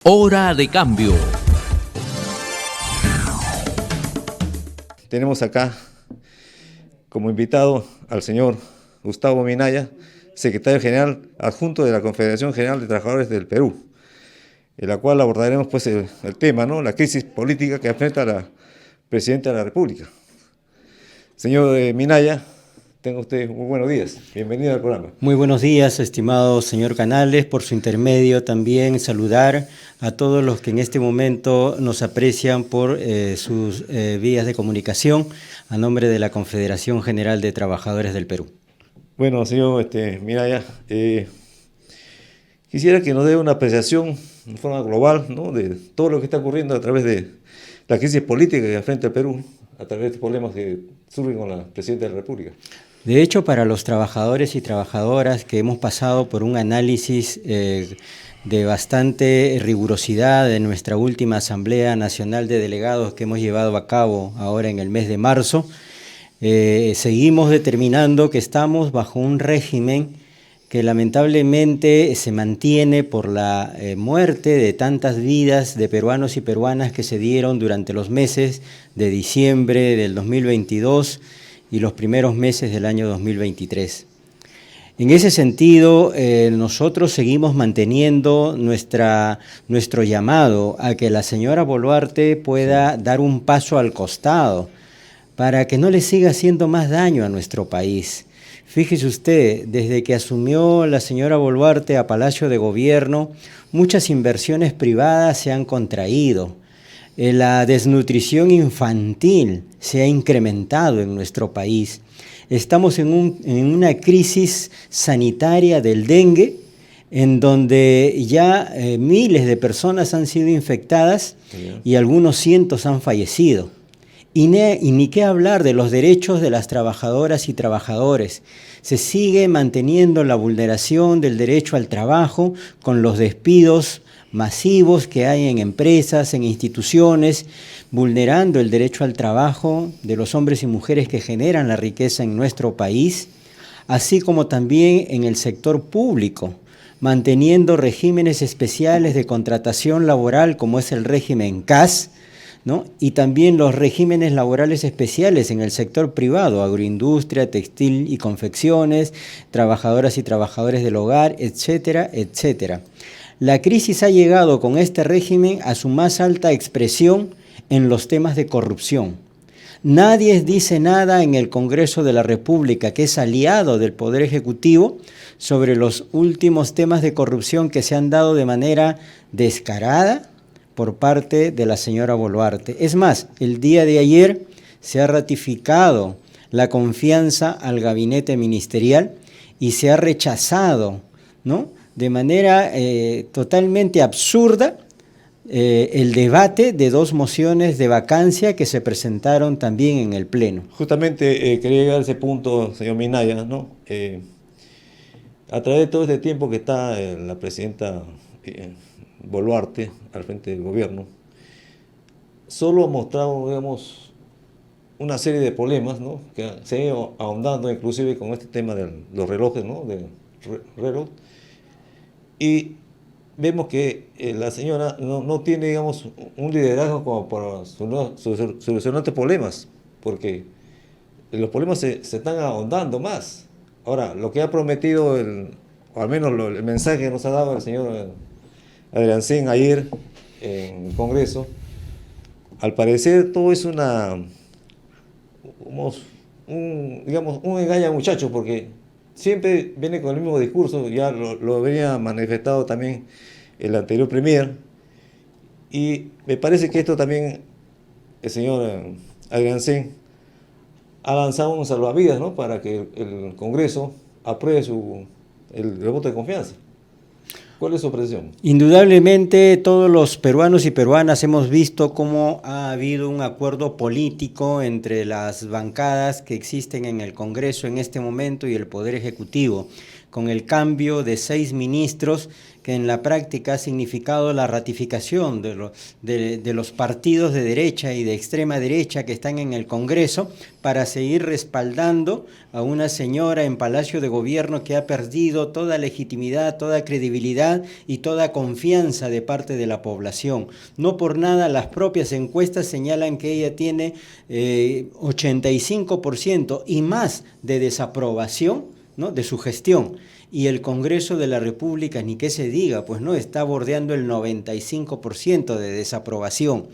Hora de cambio. Tenemos acá como invitado al señor Gustavo Minaya, secretario general adjunto de la Confederación General de Trabajadores del Perú, en la cual abordaremos pues el tema, ¿no? La crisis política que enfrenta la presidenta de la República. Señor Minaya, tenga usted muy buenos días. Bienvenido al programa. Muy buenos días, estimado señor Canales. Por su intermedio también saludar a todos los que en este momento nos aprecian por sus vías de comunicación a nombre de la Confederación General de Trabajadores del Perú. Bueno, señor Minaya, quisiera que nos dé una apreciación de forma global, ¿no?, de todo lo que está ocurriendo a través de la crisis política que enfrenta el Perú, a través de estos problemas que surgen con la presidenta de la República. De hecho, para los trabajadores y trabajadoras que hemos pasado por un análisis de bastante rigurosidad de nuestra última Asamblea Nacional de Delegados que hemos llevado a cabo ahora en el mes de marzo, seguimos determinando que estamos bajo un régimen que lamentablemente se mantiene por la muerte de tantas vidas de peruanos y peruanas que se dieron durante los meses de diciembre del 2022 y los primeros meses del año 2023. En ese sentido, nosotros seguimos manteniendo nuestro llamado a que la señora Boluarte pueda dar un paso al costado para que no le siga haciendo más daño a nuestro país. Fíjese usted, desde que asumió la señora Boluarte a Palacio de Gobierno, muchas inversiones privadas se han contraído. La desnutrición infantil se ha incrementado en nuestro país. Estamos en una crisis sanitaria del dengue, en donde ya miles de personas han sido infectadas y algunos cientos han fallecido. Y ni qué hablar de los derechos de las trabajadoras y trabajadores. Se sigue manteniendo la vulneración del derecho al trabajo con los despidos masivos que hay en empresas, en instituciones, vulnerando el derecho al trabajo de los hombres y mujeres que generan la riqueza en nuestro país, así como también en el sector público, manteniendo regímenes especiales de contratación laboral como es el régimen CAS, ¿no? Y también los regímenes laborales especiales en el sector privado, agroindustria, textil y confecciones, trabajadoras y trabajadores del hogar, etcétera, etcétera. La crisis ha llegado con este régimen a su más alta expresión en los temas de corrupción. Nadie dice nada en el Congreso de la República, que es aliado del Poder Ejecutivo, sobre los últimos temas de corrupción que se han dado de manera descarada por parte de la señora Boluarte. Es más, el día de ayer se ha ratificado la confianza al gabinete ministerial y se ha rechazado, ¿no?, de manera totalmente absurda el debate de dos mociones de vacancia que se presentaron también en el Pleno. Justamente quería llegar a ese punto, señor Minaya, ¿no? A través de todo este tiempo que está la presidenta Boluarte al frente del gobierno, solo ha mostrado, digamos, una serie de problemas, ¿no?, que se han ido ahondando inclusive con este tema de los relojes, ¿no?, del reloj. Y vemos que la señora no tiene, digamos, un liderazgo como para solucionar estos problemas, porque los problemas se están ahondando más. Ahora, lo que ha prometido, o al menos el mensaje que nos ha dado el señor Adriancén ayer en el Congreso, al parecer todo es un engaño, muchachos, porque siempre viene con el mismo discurso. Ya lo había manifestado también el anterior premier, y me parece que esto también el señor Adriancén ha lanzado un salvavidas, ¿no?, para que el Congreso apruebe el voto de confianza. ¿Cuál es su apreciación? Indudablemente todos los peruanos y peruanas hemos visto cómo ha habido un acuerdo político entre las bancadas que existen en el Congreso en este momento y el Poder Ejecutivo, con el cambio de 6 ministros, que en la práctica ha significado la ratificación de los partidos de derecha y de extrema derecha que están en el Congreso, para seguir respaldando a una señora en Palacio de Gobierno que ha perdido toda legitimidad, toda credibilidad y toda confianza de parte de la población. No por nada las propias encuestas señalan que ella tiene 85% y más de desaprobación, ¿no?, de su gestión. Y el Congreso de la República, ni qué se diga, pues no, está bordeando el 95% de desaprobación.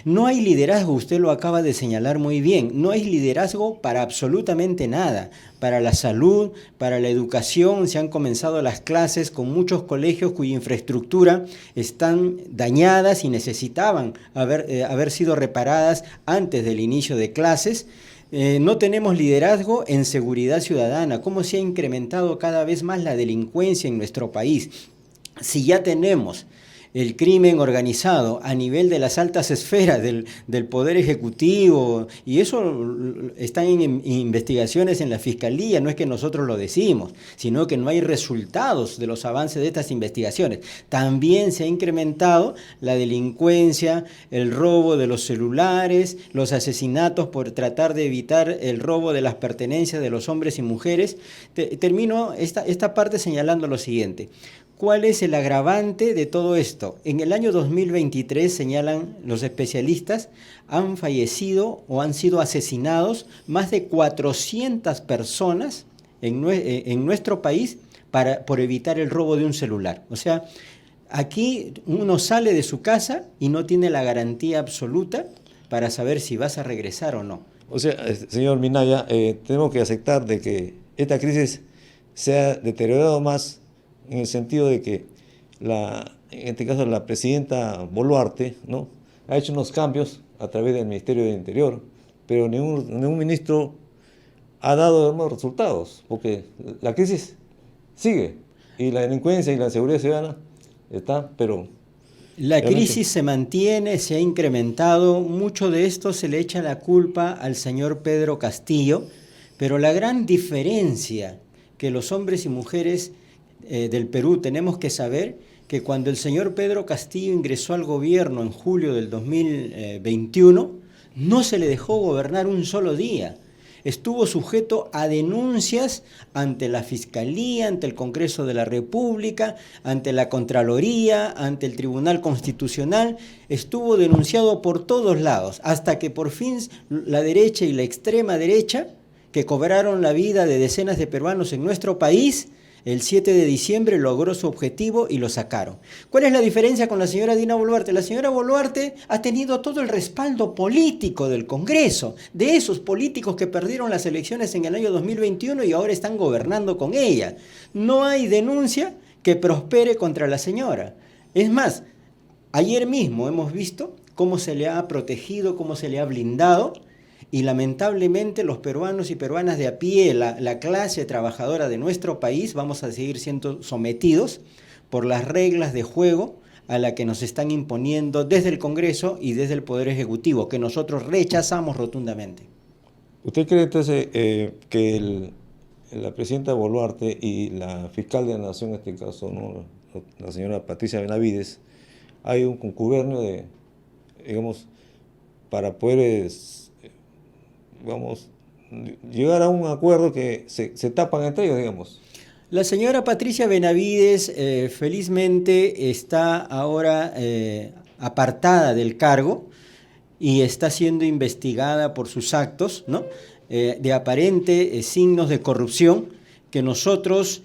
No hay liderazgo, usted lo acaba de señalar muy bien, no hay liderazgo para absolutamente nada. Para la salud, para la educación, se han comenzado las clases con muchos colegios cuya infraestructura están dañadas y necesitaban haber sido reparadas antes del inicio de clases. No tenemos liderazgo en seguridad ciudadana. ¿Cómo se ha incrementado cada vez más la delincuencia en nuestro país? Si ya tenemos el crimen organizado a nivel de las altas esferas del Poder Ejecutivo, y eso está en investigaciones en la Fiscalía, no es que nosotros lo decimos, sino que no hay resultados de los avances de estas investigaciones. También se ha incrementado la delincuencia, el robo de los celulares, los asesinatos por tratar de evitar el robo de las pertenencias de los hombres y mujeres. Termino esta parte señalando lo siguiente. ¿Cuál es el agravante de todo esto? En el año 2023, señalan los especialistas, han fallecido o han sido asesinados más de 400 personas en nuestro país por evitar el robo de un celular. O sea, aquí uno sale de su casa y no tiene la garantía absoluta para saber si vas a regresar o no. O sea, señor Minaya, tenemos que aceptar de que esta crisis se ha deteriorado más en el sentido de que, en este caso, la presidenta Boluarte, ¿no?, ha hecho unos cambios a través del Ministerio del Interior, pero ningún ministro ha dado los resultados, porque la crisis sigue, y la delincuencia y la seguridad ciudadana está, pero... La crisis se mantiene, se ha incrementado, mucho de esto se le echa la culpa al señor Pedro Castillo, pero la gran diferencia que los hombres y mujeres del Perú tenemos que saber, que cuando el señor Pedro Castillo ingresó al gobierno en julio del 2021, no se le dejó gobernar un solo día. Estuvo sujeto a denuncias ante la Fiscalía, ante el Congreso de la República, ante la Contraloría, ante el Tribunal Constitucional. Estuvo denunciado por todos lados, hasta que por fin la derecha y la extrema derecha, que cobraron la vida de decenas de peruanos en nuestro país, el 7 de diciembre logró su objetivo y lo sacaron. ¿Cuál es la diferencia con la señora Dina Boluarte? La señora Boluarte ha tenido todo el respaldo político del Congreso, de esos políticos que perdieron las elecciones en el año 2021 y ahora están gobernando con ella. No hay denuncia que prospere contra la señora. Es más, ayer mismo hemos visto cómo se le ha protegido, cómo se le ha blindado, y lamentablemente los peruanos y peruanas de a pie, la clase trabajadora de nuestro país, vamos a seguir siendo sometidos por las reglas de juego a la que nos están imponiendo desde el Congreso y desde el Poder Ejecutivo, que nosotros rechazamos rotundamente. ¿Usted cree entonces que la presidenta Boluarte y la fiscal de la Nación, en este caso, ¿no?, la señora Patricia Benavides, hay un contubernio digamos, para poder... llegar a un acuerdo que se tapan entre ellos, digamos? La señora Patricia Benavides felizmente está ahora apartada del cargo y está siendo investigada por sus actos, ¿no?, de aparente signos de corrupción, que nosotros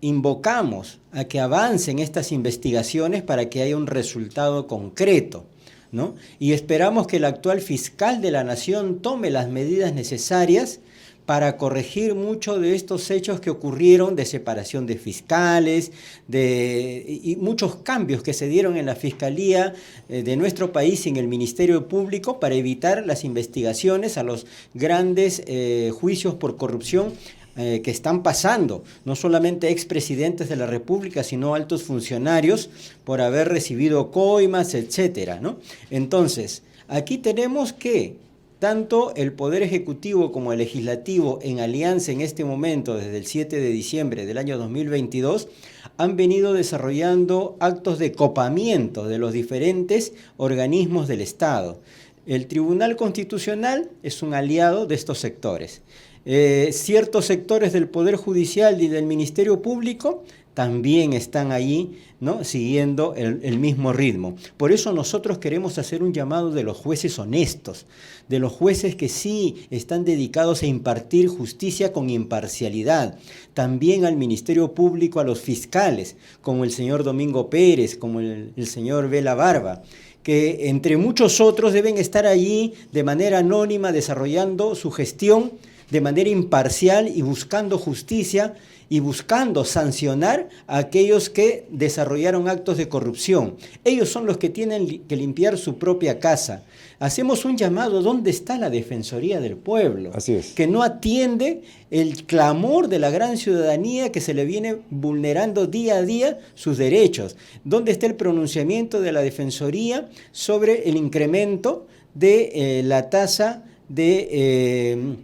invocamos a que avancen estas investigaciones para que haya un resultado concreto, ¿no? Y esperamos que el actual fiscal de la Nación tome las medidas necesarias para corregir muchos de estos hechos que ocurrieron de separación de fiscales, y muchos cambios que se dieron en la Fiscalía de nuestro país y en el Ministerio Público para evitar las investigaciones a los grandes juicios por corrupción que están pasando, no solamente expresidentes de la República, sino altos funcionarios por haber recibido coimas, etcétera, ¿no? Entonces, aquí tenemos que tanto el Poder Ejecutivo como el Legislativo, en alianza en este momento, desde el 7 de diciembre del año 2022, han venido desarrollando actos de copamiento de los diferentes organismos del Estado. El Tribunal Constitucional es un aliado de estos sectores. Ciertos sectores del Poder Judicial y del Ministerio Público también están allí, ¿no?, siguiendo el mismo ritmo. Por eso nosotros queremos hacer un llamado de los jueces honestos, de los jueces que sí están dedicados a impartir justicia con imparcialidad. También al Ministerio Público, a los fiscales, como el señor Domingo Pérez, como el señor Vela Barba, que entre muchos otros deben estar allí de manera anónima desarrollando su gestión de manera imparcial y buscando justicia y buscando sancionar a aquellos que desarrollaron actos de corrupción. Ellos son los que tienen que limpiar su propia casa. Hacemos un llamado: ¿dónde está la Defensoría del Pueblo? Así es. Que no atiende el clamor de la gran ciudadanía, que se le viene vulnerando día a día sus derechos. ¿Dónde está el pronunciamiento de la Defensoría sobre el incremento de la tasa de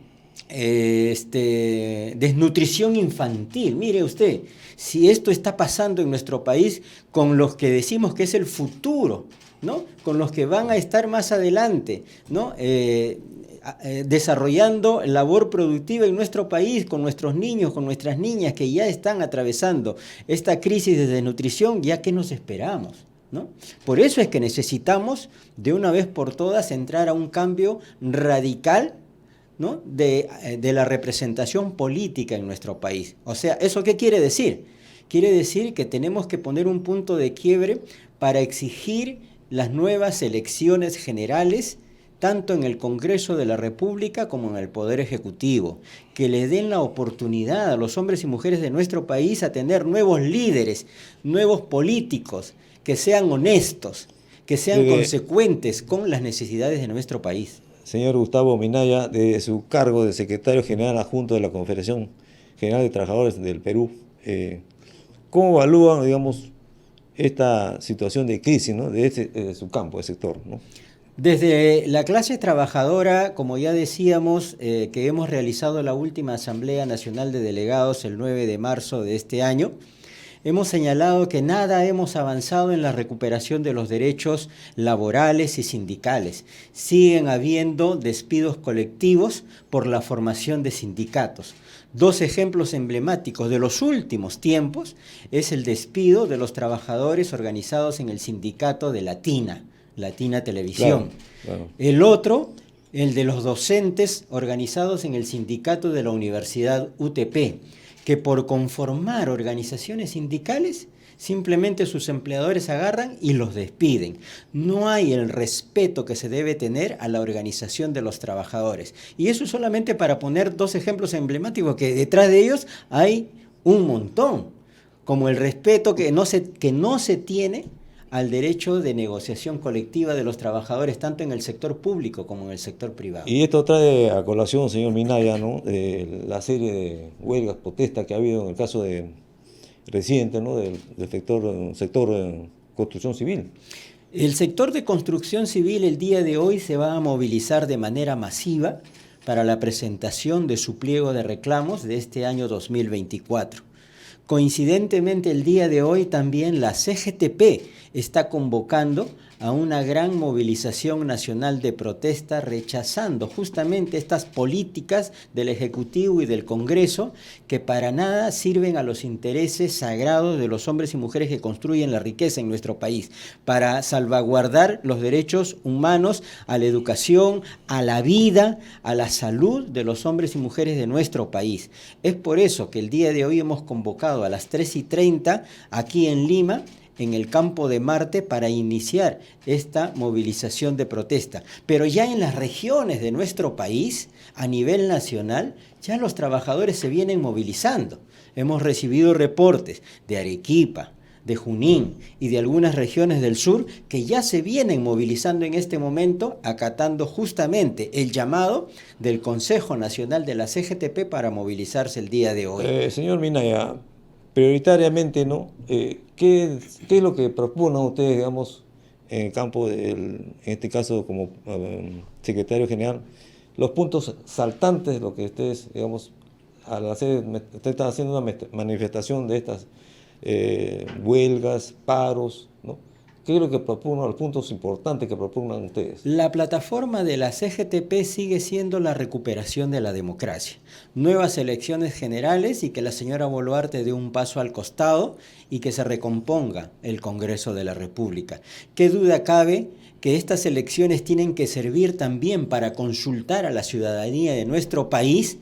desnutrición infantil? Mire usted, si esto está pasando en nuestro país con los que decimos que es el futuro, ¿no?, con los que van a estar más adelante, ¿no?, desarrollando labor productiva en nuestro país, con nuestros niños, con nuestras niñas que ya están atravesando esta crisis de desnutrición, ¿ya qué nos esperamos?, ¿no? Por eso es que necesitamos de una vez por todas entrar a un cambio radical, ¿no?, de la representación política en nuestro país. O sea, ¿eso qué quiere decir? Quiere decir que tenemos que poner un punto de quiebre para exigir las nuevas elecciones generales, tanto en el Congreso de la República como en el Poder Ejecutivo, que le den la oportunidad a los hombres y mujeres de nuestro país a tener nuevos líderes, nuevos políticos, que sean honestos, que sean consecuentes con las necesidades de nuestro país. Señor Gustavo Minaya, de su cargo de secretario general adjunto de la Confederación General de Trabajadores del Perú, ¿cómo evalúan, digamos, esta situación de crisis, ¿no?, de su campo, de sector, ¿no? Desde la clase trabajadora, como ya decíamos, que hemos realizado la última Asamblea Nacional de Delegados el 9 de marzo de este año, hemos señalado que nada hemos avanzado en la recuperación de los derechos laborales y sindicales. Siguen habiendo despidos colectivos por la formación de sindicatos. Dos ejemplos emblemáticos de los últimos tiempos es el despido de los trabajadores organizados en el sindicato de Latina Televisión. Claro. El otro, el de los docentes organizados en el sindicato de la Universidad UTP, que por conformar organizaciones sindicales, simplemente sus empleadores agarran y los despiden. No hay el respeto que se debe tener a la organización de los trabajadores. Y eso solamente para poner dos ejemplos emblemáticos, que detrás de ellos hay un montón, como el respeto que no se tiene al derecho de negociación colectiva de los trabajadores, tanto en el sector público como en el sector privado. Y esto trae a colación, señor Minaya, ¿no?, la serie de huelgas, protestas que ha habido en el caso reciente, ¿no?, del sector de construcción civil. El sector de construcción civil el día de hoy se va a movilizar de manera masiva para la presentación de su pliego de reclamos de este año 2024. Coincidentemente, el día de hoy también la CGTP está convocando a una gran movilización nacional de protesta rechazando justamente estas políticas del Ejecutivo y del Congreso que para nada sirven a los intereses sagrados de los hombres y mujeres que construyen la riqueza en nuestro país, para salvaguardar los derechos humanos a la educación, a la vida, a la salud de los hombres y mujeres de nuestro país. Es por eso que el día de hoy hemos convocado a las 3:30 aquí en Lima, en el Campo de Marte, para iniciar esta movilización de protesta. Pero ya en las regiones de nuestro país, a nivel nacional, ya los trabajadores se vienen movilizando. Hemos recibido reportes de Arequipa, de Junín y de algunas regiones del sur que ya se vienen movilizando en este momento, acatando justamente el llamado del Consejo Nacional de la CGTP para movilizarse el día de hoy. Señor Minaya, prioritariamente, ¿no?, ¿qué es lo que proponen ustedes, digamos, en el campo, en este caso como secretario general, los puntos saltantes, lo que ustedes, digamos, usted está haciendo una manifestación de estas huelgas, paros, ¿no? ¿Qué es lo que propugnan, los puntos importantes que propugnan ustedes? La plataforma de la CGTP sigue siendo la recuperación de la democracia. Nuevas elecciones generales y que la señora Boluarte dé un paso al costado y que se recomponga el Congreso de la República. ¿Qué duda cabe que estas elecciones tienen que servir también para consultar a la ciudadanía de nuestro país,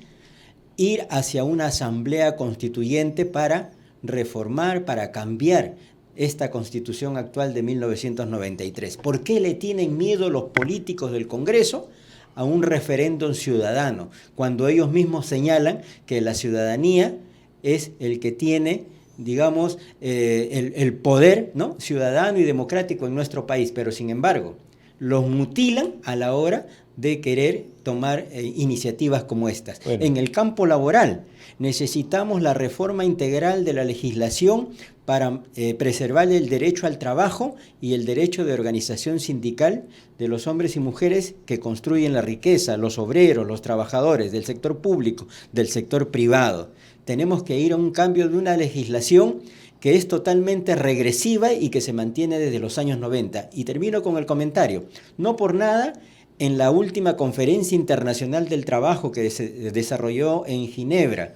ir hacia una asamblea constituyente para reformar, para cambiar esta Constitución actual de 1993? ¿Por qué le tienen miedo los políticos del Congreso a un referéndum ciudadano, cuando ellos mismos señalan que la ciudadanía es el que tiene, digamos, el poder, ¿no?, ciudadano y democrático en nuestro país? Pero sin embargo, los mutilan a la hora de querer tomar iniciativas como estas. Bueno. En el campo laboral necesitamos la reforma integral de la legislación para preservar el derecho al trabajo y el derecho de organización sindical de los hombres y mujeres que construyen la riqueza, los obreros, los trabajadores del sector público, del sector privado. Tenemos que ir a un cambio de una legislación que es totalmente regresiva y que se mantiene desde los años 90. Y termino con el comentario. No por nada, en la última conferencia internacional del trabajo que se desarrolló en Ginebra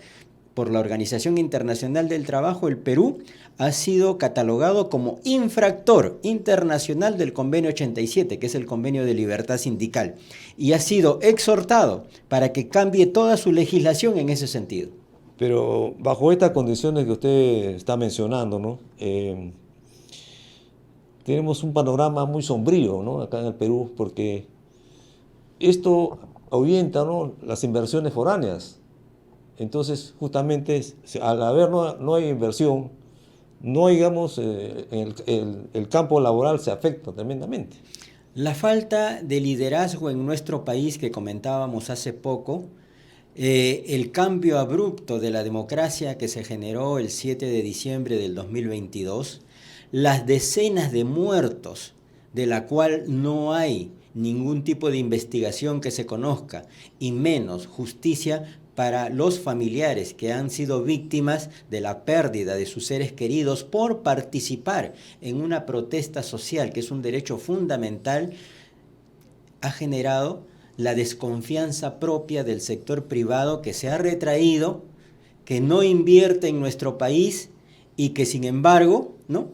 por la Organización Internacional del Trabajo, el Perú ha sido catalogado como infractor internacional del Convenio 87, que es el Convenio de Libertad Sindical, y ha sido exhortado para que cambie toda su legislación en ese sentido. Pero bajo estas condiciones que usted está mencionando, ¿no?, tenemos un panorama muy sombrío, ¿no?, acá en el Perú, porque esto ahuyenta, ¿no?, las inversiones foráneas. Entonces, justamente, al haber no hay inversión, no hay, digamos, el campo laboral se afecta tremendamente. La falta de liderazgo en nuestro país que comentábamos hace poco, el cambio abrupto de la democracia que se generó el 7 de diciembre del 2022, las decenas de muertos de la cual no hay ningún tipo de investigación que se conozca y menos justicia para los familiares que han sido víctimas de la pérdida de sus seres queridos por participar en una protesta social, que es un derecho fundamental, ha generado la desconfianza propia del sector privado que se ha retraído, que no invierte en nuestro país y que sin embargo, ¿no?,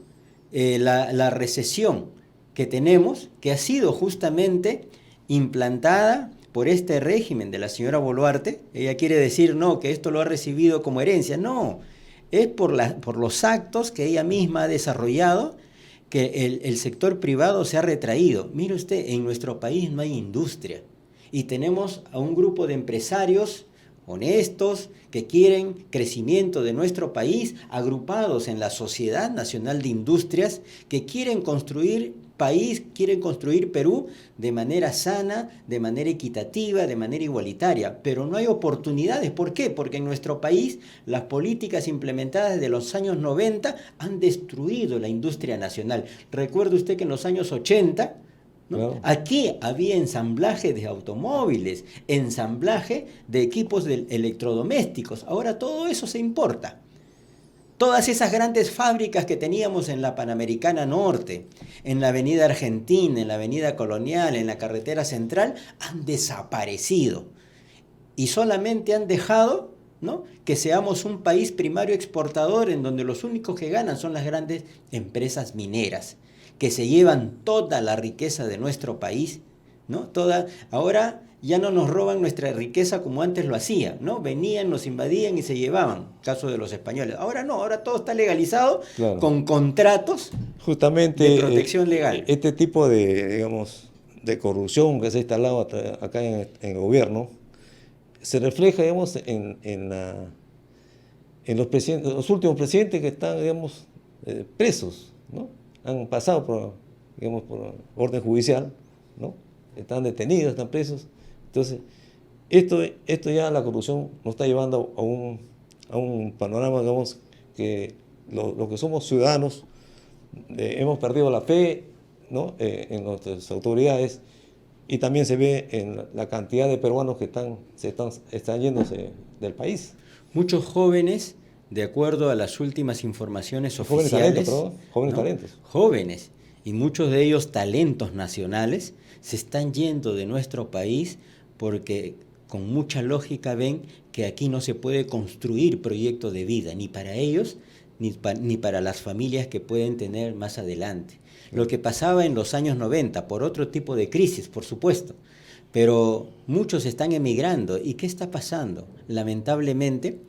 la recesión que tenemos, que ha sido justamente implantada por este régimen de la señora Boluarte. Ella quiere decir, no, que esto lo ha recibido como herencia. No, es por los actos que ella misma ha desarrollado que el sector privado se ha retraído. Mire usted, en nuestro país no hay industria y tenemos a un grupo de empresarios honestos que quieren crecimiento de nuestro país, agrupados en la Sociedad Nacional de Industrias, que quieren construir país, quieren construir Perú de manera sana, de manera equitativa, de manera igualitaria, pero no hay oportunidades. ¿Por qué? Porque en nuestro país las políticas implementadas desde los años 90 han destruido la industria nacional. Recuerde usted que en los años 80, ¿no?, claro, aquí había ensamblaje de automóviles, ensamblaje de equipos electrodomésticos. Ahora todo eso se importa. Todas esas grandes fábricas que teníamos en la Panamericana Norte, en la Avenida Argentina, en la Avenida Colonial, en la Carretera Central, han desaparecido. Y solamente han dejado, ¿no?, que seamos un país primario exportador en donde los únicos que ganan son las grandes empresas mineras, que se llevan toda la riqueza de nuestro país, ¿no? Ahora ya no nos roban nuestra riqueza como antes lo hacían, ¿no? Venían, nos invadían y se llevaban, caso de los españoles. Ahora no, ahora todo está legalizado, claro, con contratos justamente de protección legal. Este tipo de, digamos, de corrupción que se ha instalado acá en el gobierno se refleja, digamos, en los últimos presidentes que están, digamos, presos, ¿no? Han pasado por, digamos, por orden judicial, ¿no? Están detenidos, están presos. Entonces, esto ya la corrupción nos está llevando a un panorama, digamos, que los que somos ciudadanos hemos perdido la fe ¿no? En nuestras autoridades, y también se ve en la cantidad de peruanos que están yéndose del país. Muchos jóvenes, de acuerdo a las últimas informaciones Jóvenes oficiales, talentos, perdón, jóvenes ¿no? talentos. Jóvenes, y muchos de ellos talentos nacionales, se están yendo de nuestro país porque con mucha lógica ven que aquí no se puede construir proyecto de vida, ni para ellos, ni para las familias que pueden tener más adelante. Lo que pasaba en los años 90, por otro tipo de crisis, por supuesto, pero muchos están emigrando. ¿Y qué está pasando? Lamentablemente,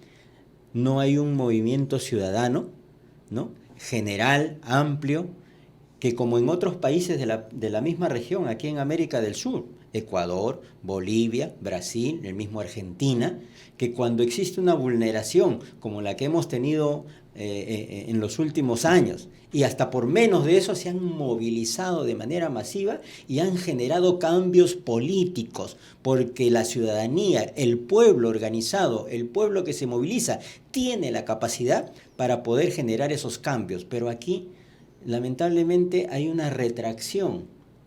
no hay un movimiento ciudadano, ¿no? General, amplio, que como en otros países de la misma región, aquí en América del Sur, Ecuador, Bolivia, Brasil, el mismo Argentina, que cuando existe una vulneración como la que hemos tenido en los últimos años, y hasta por menos de eso se han movilizado de manera masiva y han generado cambios políticos, porque la ciudadanía, el pueblo organizado, el pueblo que se moviliza, tiene la capacidad para poder generar esos cambios. Pero aquí, lamentablemente, hay una retracción,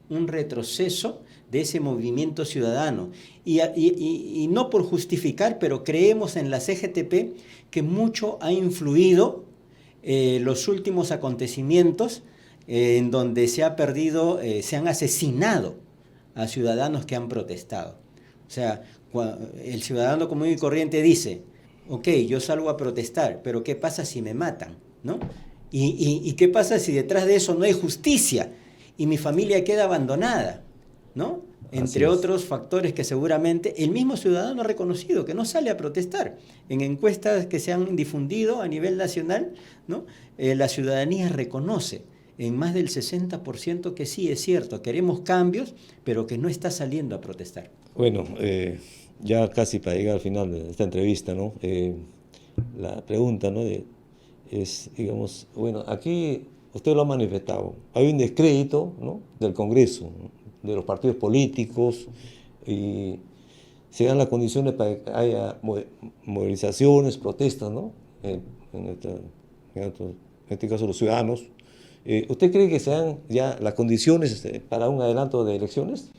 un retroceso de ese movimiento ciudadano. Y no por justificar, pero creemos en la CGTP que mucho ha influido los últimos acontecimientos en donde se ha perdido, se han asesinado a ciudadanos que han protestado. O sea, el ciudadano común y corriente dice, ok, yo salgo a protestar, pero ¿qué pasa si me matan? ¿No? ¿Y qué pasa si detrás de eso no hay justicia y mi familia queda abandonada? ¿No? Entre otros factores que seguramente el mismo ciudadano ha reconocido, que no sale a protestar. En encuestas que se han difundido a nivel nacional, ¿no? La ciudadanía reconoce en más del 60% que sí, es cierto, queremos cambios, pero que no está saliendo a protestar. Bueno, ya casi para llegar al final de esta entrevista, ¿no? La pregunta, ¿no? Es, digamos, bueno, aquí usted lo ha manifestado, hay un descrédito, ¿no? Del Congreso, ¿no? De los partidos políticos, y se dan las condiciones para que haya movilizaciones, protestas, ¿no? En este caso los ciudadanos. ¿Usted cree que se dan ya las condiciones para un adelanto de elecciones?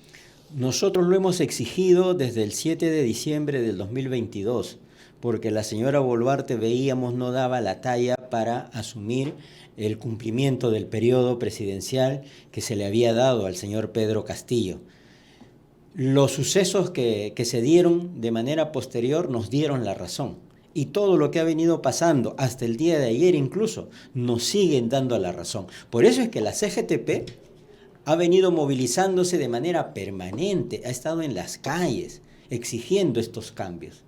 Nosotros lo hemos exigido desde el 7 de diciembre del 2022, porque la señora Boluarte, veíamos, no daba la talla para asumir el cumplimiento del periodo presidencial que se le había dado al señor Pedro Castillo. Los sucesos que se dieron de manera posterior nos dieron la razón. Y todo lo que ha venido pasando hasta el día de ayer incluso nos siguen dando la razón. Por eso es que la CGTP ha venido movilizándose de manera permanente, ha estado en las calles exigiendo estos cambios,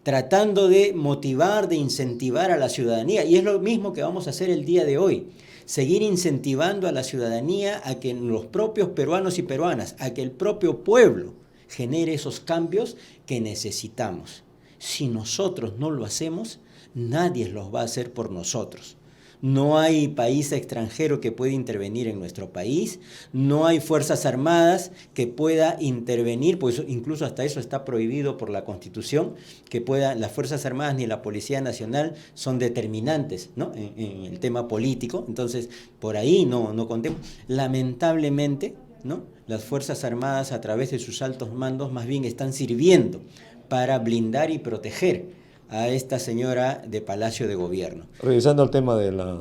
tratando de motivar, de incentivar a la ciudadanía. Y es lo mismo que vamos a hacer el día de hoy. Seguir incentivando a la ciudadanía a que los propios peruanos y peruanas, a que el propio pueblo genere esos cambios que necesitamos. Si nosotros no lo hacemos, nadie los va a hacer por nosotros. No hay país extranjero que pueda intervenir en nuestro país, no hay fuerzas armadas que pueda intervenir, pues incluso hasta eso está prohibido por la Constitución, que las Fuerzas Armadas ni la Policía Nacional son determinantes, ¿no? en el tema político. Entonces, por ahí no contemos. Lamentablemente, ¿no? Las Fuerzas Armadas, a través de sus altos mandos, más bien están sirviendo para blindar y proteger a esta señora de Palacio de Gobierno. Revisando el tema de la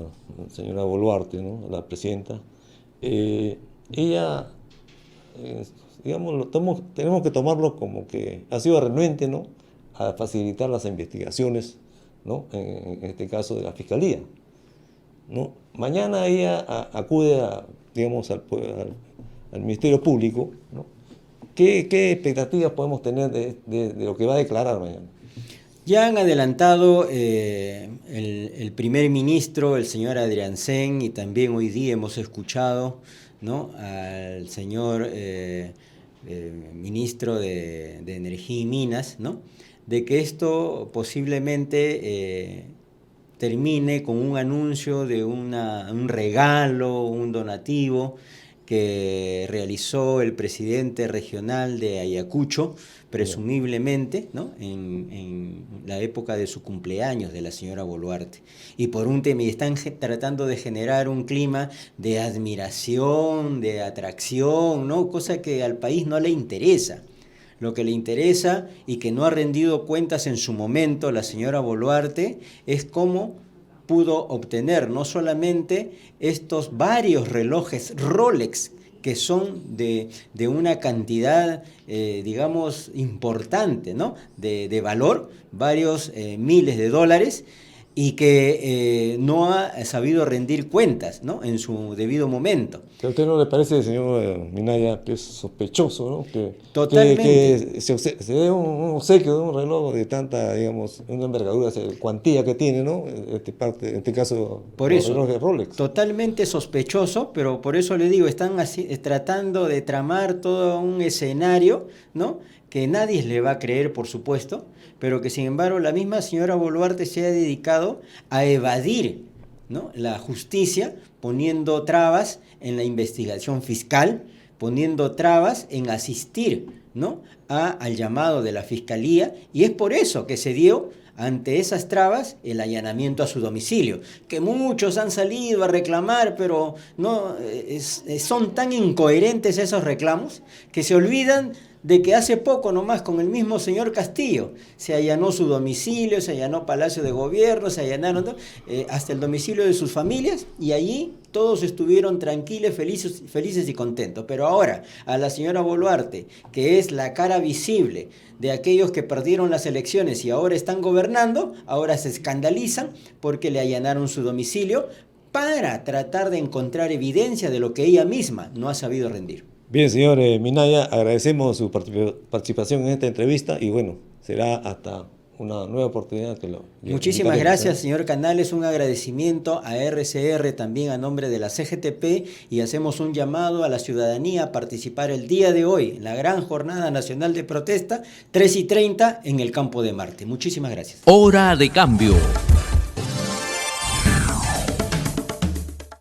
señora Boluarte, ¿no? La presidenta, ella, digamos, tenemos que tomarlo como que ha sido renuente, ¿no? A facilitar las investigaciones, ¿no? En este caso de la Fiscalía, ¿no? Mañana ella acude digamos, al Ministerio Público, ¿no? ¿Qué expectativas podemos tener de lo que va a declarar mañana? Ya han adelantado el primer ministro, el señor Adrianzen, y también hoy día hemos escuchado, ¿no? Al señor ministro de Energía y Minas, ¿no? De que esto posiblemente termine con un anuncio de un regalo, un donativo que realizó el presidente regional de Ayacucho, presumiblemente, ¿no?, en la época de su cumpleaños de la señora Boluarte. Y por un tema, y están tratando de generar un clima de admiración, de atracción, ¿no?, cosa que al país no le interesa. Lo que le interesa y que no ha rendido cuentas en su momento la señora Boluarte es cómo pudo obtener no solamente estos varios relojes Rolex que son de una cantidad, digamos, importante, ¿no?, de valor, varios miles de dólares, y que no ha sabido rendir cuentas, ¿no?, en su debido momento. ¿A usted no le parece, señor Minaya, que es sospechoso, ¿no?, Totalmente. que se dé un obsequio de un reloj de tanta, digamos, una envergadura, cuantía que tiene, ¿no?, en este caso, Por los eso, relojes Rolex? totalmente sospechoso, pero por eso le digo, están tratando de tramar todo un escenario, ¿no?, que nadie le va a creer, por supuesto, pero que sin embargo la misma señora Boluarte se ha dedicado a evadir, ¿no?, la justicia, poniendo trabas en la investigación fiscal, poniendo trabas en asistir, ¿no?, al llamado de la Fiscalía, y es por eso que se dio ante esas trabas el allanamiento a su domicilio, que muchos han salido a reclamar, pero no son tan incoherentes esos reclamos que se olvidan de que hace poco nomás con el mismo señor Castillo se allanó su domicilio, se allanó Palacio de Gobierno, se allanaron hasta el domicilio de sus familias, y allí todos estuvieron tranquilos, felices y contentos. Pero ahora a la señora Boluarte, que es la cara visible de aquellos que perdieron las elecciones y ahora están gobernando, ahora se escandalizan porque le allanaron su domicilio para tratar de encontrar evidencia de lo que ella misma no ha sabido rendir. Bien, señor Minaya, agradecemos su participación en esta entrevista y bueno, será hasta una nueva oportunidad que lo Muchísimas gracias, señor Canales, un agradecimiento a RCR también a nombre de la CGTP, y hacemos un llamado a la ciudadanía a participar el día de hoy en la gran jornada nacional de protesta, 3:30 en el Campo de Marte. Muchísimas gracias. Hora de cambio.